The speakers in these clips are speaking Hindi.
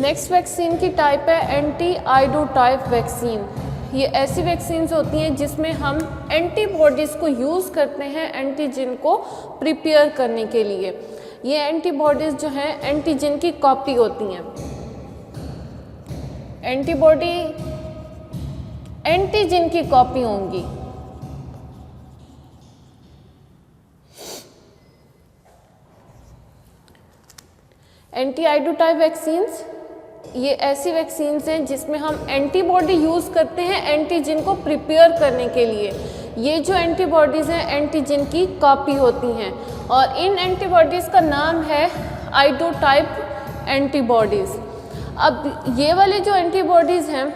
नेक्स्ट वैक्सीन की टाइप है एंटी आइडोटाइप वैक्सीन। ये ऐसी वैक्सीन्स होती हैं जिसमें हम एंटीबॉडीज़ को यूज़ करते हैं एंटीजन को प्रिपेयर करने के लिए। ये एंटीबॉडीज़ जो हैं एंटीजन की कॉपी होती हैं। एंटीबॉडी एंटीजन की कॉपी होंगी। एंटी आइडोटाइप वैक्सीन्स ये ऐसी वैक्सीन्स हैं जिसमें हम एंटीबॉडी यूज़ करते हैं एंटीजन को प्रिपेयर करने के लिए। ये जो एंटीबॉडीज़ हैं एंटीजन की कॉपी होती हैं और इन एंटीबॉडीज़ का नाम है आइडोटाइप एंटीबॉडीज़। अब ये वाले जो एंटीबॉडीज़ हैं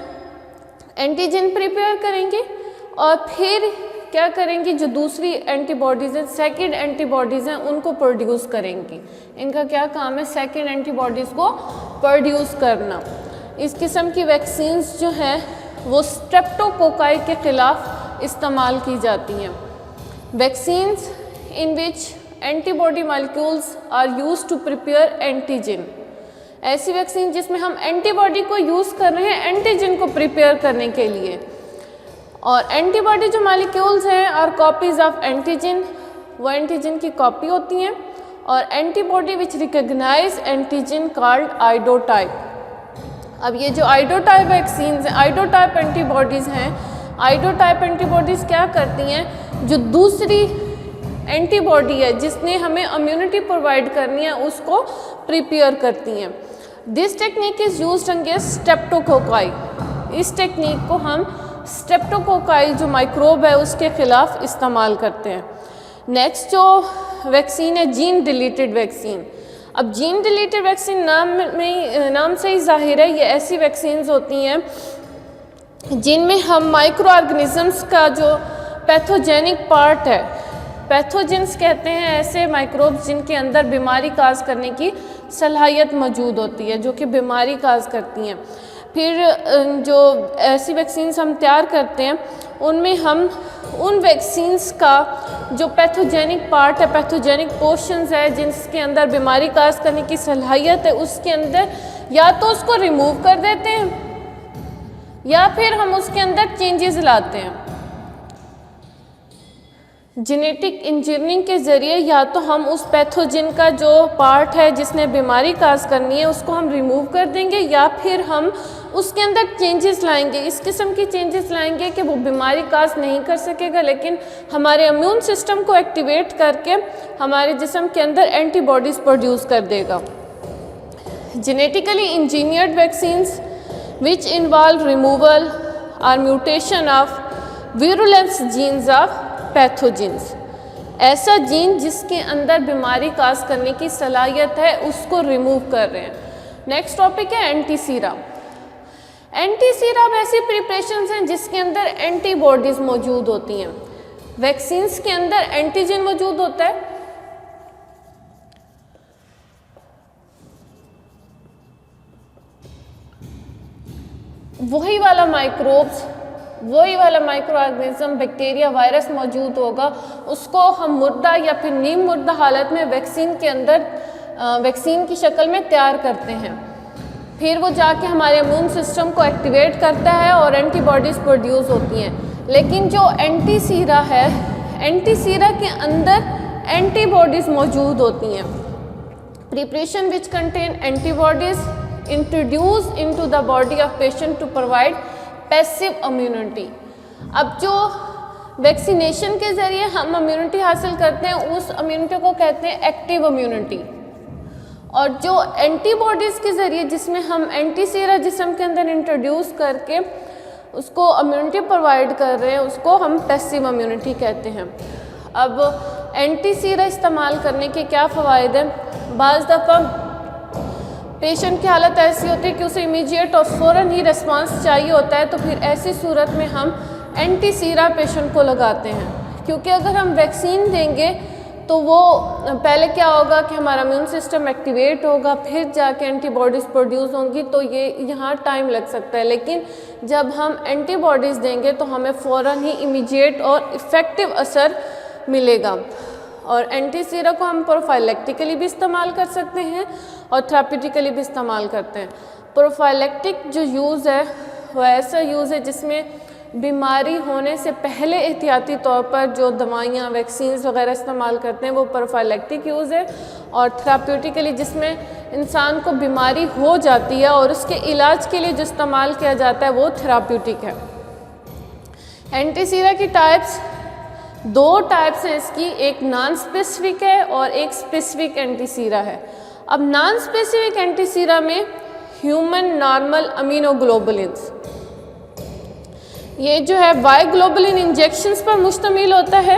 एंटीजन प्रिपेयर करेंगे और फिर क्या करेंगी, जो दूसरी एंटीबॉडीज़ हैं सेकेंड एंटीबॉडीज़ हैं उनको प्रोड्यूस करेंगी। इनका क्या काम है, सेकेंड एंटीबॉडीज़ को प्रोड्यूस करना। इस किस्म की वैक्सीन्स जो हैं वो स्ट्रेप्टोकोकाई के ख़िलाफ़ इस्तेमाल की जाती हैं। Vaccines in which antibody molecules are used to prepare antigen. ऐसी वैक्सीन जिसमें हम एंटीबॉडी को यूज़ कर रहे हैं एंटीजन को प्रिपेयर करने के लिए। और एंटीबॉडी जो मॉलिक्यूल्स हैं आर कॉपीज़ ऑफ एंटीजन, वो एंटीजन की कॉपी होती हैं। और एंटीबॉडी विच रिकग्नाइज एंटीजन कॉल्ड आइडोटाइप। अब ये जो आइडोटाइप वैक्सीन्स हैं, आइडोटाइप एंटीबॉडीज़ हैं, आइडोटाइप एंटीबॉडीज़ क्या करती हैं, जो दूसरी एंटीबॉडी है जिसने हमें इम्यूनिटी प्रोवाइड करनी है उसको प्रिपेयर करती हैं। This technique is used against streptococci. इस टेक्निक को हम स्ट्रेप्टोकोकाई जो माइक्रोब है उसके ख़िलाफ़ इस्तेमाल करते हैं। नेक्स्ट जो वैक्सीन है जीन डिलीटेड वैक्सीन। अब जीन डिलीटेड वैक्सीन नाम से ही जाहिर है ये ऐसी वैक्सीन्स होती हैं जिनमें हम माइक्रो ऑर्गेनिजम्स का जो पैथोजेनिक पार्ट है, पैथोजेंस कहते हैं ऐसे माइक्रोब्स जिनके अंदर बीमारी काज करने की सलाहियत मौजूद होती है, जो कि बीमारी काज करती हैं। फिर जो ऐसी वैक्सीन्स हम तैयार करते हैं उनमें हम उन वैक्सीन्स का जो पैथोजेनिक पार्ट है, पैथोजेनिक पोर्शंस है जिसके अंदर बीमारी काज करने की सलाहियत है, उसके अंदर या तो उसको रिमूव कर देते हैं या फिर हम उसके अंदर चेंजेस लाते हैं। जेनेटिक इंजीनियरिंग के ज़रिए या तो हम उस पैथोजन का जो पार्ट है जिसने बीमारी काज करनी है उसको हम रिमूव कर देंगे या फिर हम उसके अंदर चेंजेस लाएंगे। इस किस्म की चेंजेस लाएंगे कि वो बीमारी काज नहीं कर सकेगा लेकिन हमारे इम्यून सिस्टम को एक्टिवेट करके हमारे जिस्म के अंदर एंटीबॉडीज़ प्रोड्यूस कर देगा। Genetically engineered vaccines which involve removal और mutation of virulence genes of pathogens. ऐसा जीन जिसके अंदर बीमारी काज करने की सलाहियत है उसको रिमूव कर रहे हैं। नेक्स्ट टॉपिक है एंटीसीरा। एंटीसीरा ऐसी प्रिपरेशंस हैं जिसके अंदर एंटीबॉडीज़ मौजूद होती हैं। वैक्सीन्स के अंदर एंटीजन मौजूद होता है, वही वाला माइक्रो ऑर्गेनिज्म बैक्टीरिया वायरस मौजूद होगा, उसको हम मुर्दा या फिर नीम मुर्दा हालत में वैक्सीन के अंदर वैक्सीन की शक्ल में तैयार करते हैं। फिर वो जाके हमारे इम्यून सिस्टम को एक्टिवेट करता है और एंटीबॉडीज़ प्रोड्यूस होती हैं। लेकिन जो एंटीसीरा है, एंटीसीरा के अंदर एंटीबॉडीज़ मौजूद होती हैं। Preparation which contain antibodies introduce into the body of patient to provide passive immunity. अब जो वैक्सीनेशन के ज़रिए हम इम्यूनिटी हासिल करते हैं उस इम्यूनिटी को कहते हैं एक्टिव इम्यूनिटी। और जो एंटीबॉडीज़ के ज़रिए जिसमें हम एंटीसीरा जिस्म के अंदर इंट्रोड्यूस करके उसको इम्यूनिटी प्रोवाइड कर रहे हैं उसको हम पैसिव इम्यूनिटी कहते हैं। अब एंटीसीरा इस्तेमाल करने के क्या फ़वाइद हैं? बाज़ दफ़ा पेशेंट की हालत ऐसी होती है कि उसे इमीडिएट और फ़ौरन ही रिस्पांस चाहिए होता है, तो फिर ऐसी सूरत में हम एंटीसीरा पेशेंट को लगाते हैं। क्योंकि अगर हम वैक्सीन देंगे तो वो पहले क्या होगा कि हमारा इम्यून सिस्टम एक्टिवेट होगा, फिर जाके एंटीबॉडीज़ प्रोड्यूस होंगी, तो ये यहाँ टाइम लग सकता है। लेकिन जब हम एंटीबॉडीज़ देंगे तो हमें फ़ौरन ही इमीडिएट और इफ़ेक्टिव असर मिलेगा। और एंटीसीरा को हम प्रोफाइलेक्टिकली भी इस्तेमाल कर सकते हैं और थेराप्यूटिकली भी इस्तेमाल करते हैं। प्रोफाइलेक्टिक जो यूज़ है वो ऐसा यूज़ है जिसमें बीमारी होने से पहले एहतियाती तौर पर जो दवाइयाँ वैक्सीन्स वगैरह इस्तेमाल करते हैं वो प्रोफाइलेक्टिक यूज़ है। और थेराप्यूटिकली जिसमें इंसान को बीमारी हो जाती है और उसके इलाज के लिए जो इस्तेमाल किया जाता है वो थेराप्यूटिक है। एंटीसीरा की टाइप्स, 2 टाइप्स हैं इसकी, एक नॉन स्पेसिफिक है और एक स्पेसिफिक एंटीसीरा है। अब नॉन स्पेसिफिक एंटीसीरा में ह्यूमन नॉर्मल अमीनोग्लोबुलिन्स, ये जो है वाई ग्लोबुलिन इंजेक्शंस पर मुश्तमिल होता है।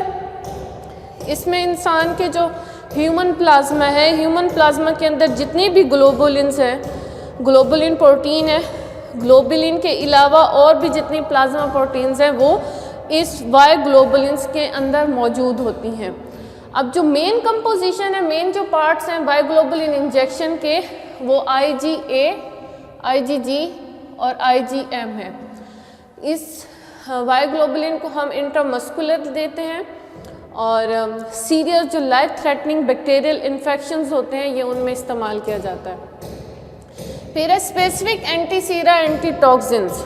इसमें इंसान के जो ह्यूमन प्लाज्मा है, ह्यूमन प्लाज्मा के अंदर जितनी भी ग्लोबुलिन्स हैं, ग्लोबुलिन प्रोटीन है, ग्लोबुलिन के अलावा और भी जितनी प्लाज्मा प्रोटीन्स हैं वो इस वाई ग्लोबुलिन्स के अंदर मौजूद होती हैं। अब जो मेन कंपोजिशन है, मेन जो पार्ट्स हैं वाई ग्लोबुलिन इंजेक्शन के, वो IgA, IgG और IgM है। इस वाई ग्लोबुलिन को हम इंट्रामस्कुलर देते हैं और सीरियस जो लाइफ थ्रेटनिंग बैक्टीरियल इन्फेक्शंस होते हैं ये उनमें इस्तेमाल किया जाता है। फिर है स्पेसिफिक एंटीसीरा एंटीटॉक्सिन्स।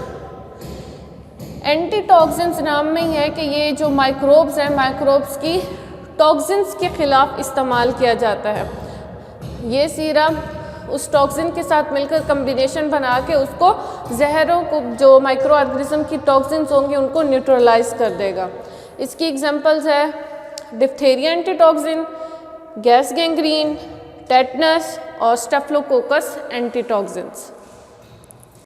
एंटीटॉक्सिन्स नाम में ही है कि ये जो माइक्रोब्स हैं, माइक्रोब्स की टॉक्सिन्स के ख़िलाफ़ इस्तेमाल किया जाता है। ये सीरा उस टॉक्सिन के साथ मिलकर कम्बिनेशन बना के उसको जहरों को, जो माइक्रो ऑर्गेनिज्म की टॉक्सिन्स होंगे उनको न्यूट्रलाइज कर देगा। इसकी एग्जांपल्स है diphtheria antitoxin, gas gangrene, tetanus और स्टेफिलोकोकस एंटीटॉक्सिन्स।